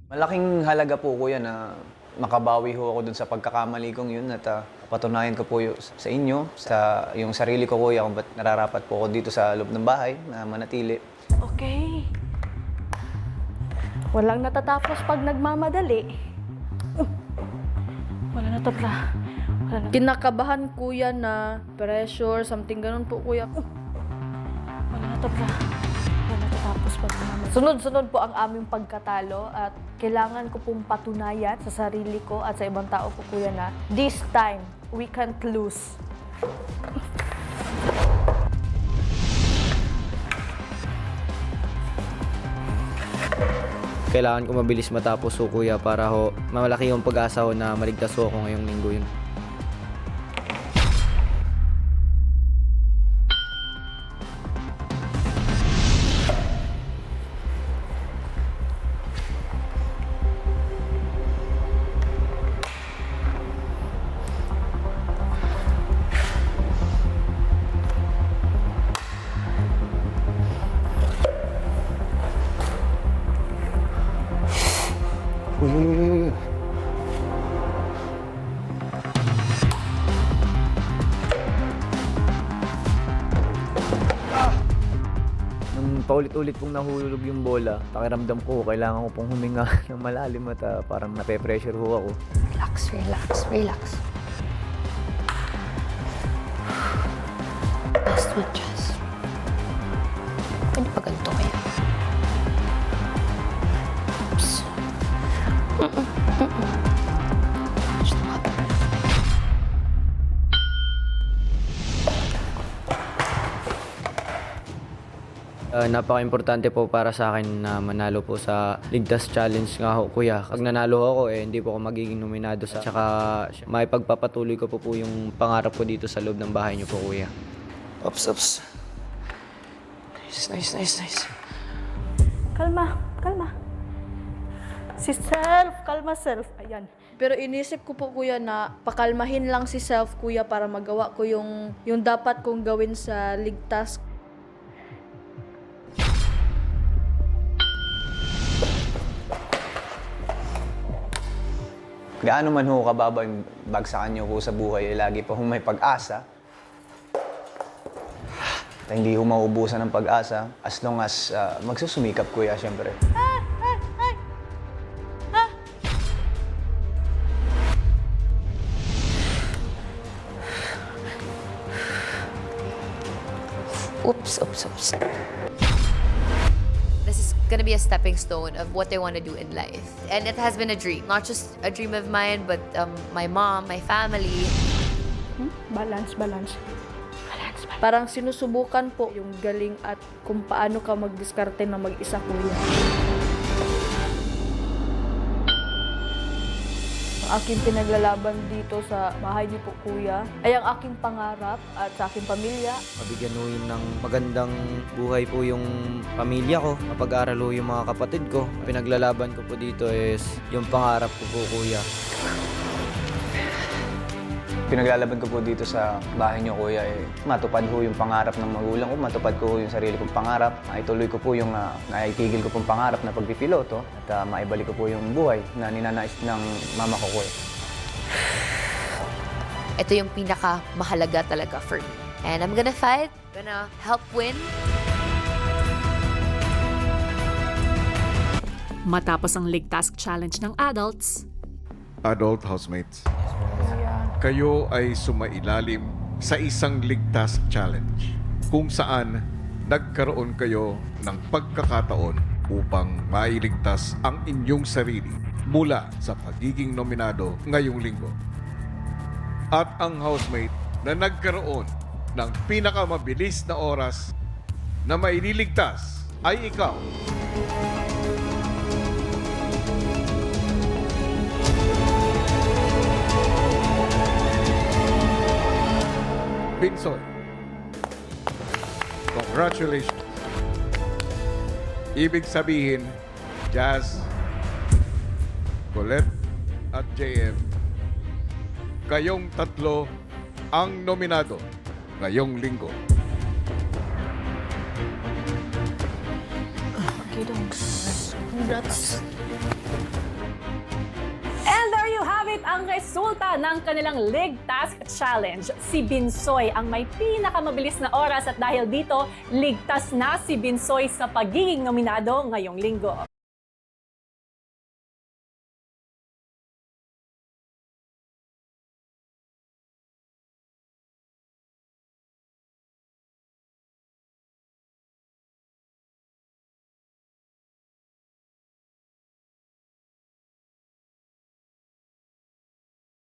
Malaking halaga po kuya na makabawi ho ako dun sa pagkakamali kong yun at patunayan ko po sa inyo, sa yung sarili ko kuya kung ba't nararapat po ako dito sa loob ng bahay na manatili. Okay. Walang natatapos pag nagmamadali. Wala natabla. Kinakabahan kuya na pressure, something ganun po kuya. Wala natabla. Wala natatapos pag nagmamadali. Sunod-sunod po ang aming pagkatalo at kailangan ko pong patunayan sa sarili ko at sa ibang tao po kuya na this time, we can't lose. Kailangan ko mabilis matapos ho kuya para ho malaki yung pag-asa ho na maligtas ho ako ngayong linggo yun. Uy. Nung paulit-ulit pong nahulog yung bola, pakiramdam ko kailangan ko pong huminga ng malalim at parang nape-pressure ho ako. Relax, relax, relax. Best with chest. Pwede pa ganito kaya? Oops. Just what? Napaka-importante po para sa akin na manalo po sa Ligtas Challenge nga ho, kuya. Pag nanalo ako, hindi po ako magiging nominado sa... Tsaka may pagpapatuloy ko po yung pangarap ko dito sa loob ng bahay niyo po, kuya. Ops. Nice. Kalma, kalma. Si Self, kalma Self. Ayan. Pero inisip ko po kuya na pakalmahin lang si Self kuya para magawa ko yung dapat kong gawin sa ligtas. Gaano man ho kababa yung bagsakan niyo po sa buhay, lagi pa ho may pag-asa. At hindi ho mauubusan ng pag-asa as long as magsusumikap kuya, syempre. Oops. This is gonna be a stepping stone of what they want to do in life. And it has been a dream. Not just a dream of mine, but my mom, my family. Balance. Parang sinusubukan po yung galing at kung paano ka magdiskarte na mag-isa kuya. Ang aking pinaglalaban dito sa bahay niyo po kuya ay ang aking pangarap at sa aking pamilya. Mabigyan ho yun ng magandang buhay po yung pamilya ko, mapag-aral ho yung mga kapatid ko. Pinaglalaban ko po dito is yung pangarap ko po, kuya. Pinaglalaban ko po dito sa bahay niyo kuya, matupad ho yung pangarap ng magulang ko, matupad ko yung sarili kong pangarap, maituloy ko po yung naitigil ko pong pangarap na pagpipiloto at maibalik ko po yung buhay na ninanais ng mama ko kuya. Ito yung pinakamahalaga talaga for me. And I'm gonna fight, gonna help win. Matapos ang Ligtas Challenge ng adults, Adult housemates, kayo ay sumailalim sa isang ligtas challenge kung saan nagkaroon kayo ng pagkakataon upang mailigtas ang inyong sarili mula sa pagiging nominado ngayong linggo. At ang housemate na nagkaroon ng pinakamabilis na oras na maililigtas ay ikaw. Binsoy. Congratulations. Ibig sabihin, Jazz, Colette at JM, kayong tatlo ang nominado ngayong linggo. Okay, Congrats. ang resulta ng kanilang Lig Task Challenge. Si Binsoy ang may pinakamabilis na oras at dahil dito, ligtas na si Binsoy sa pagiging nominado ngayong linggo.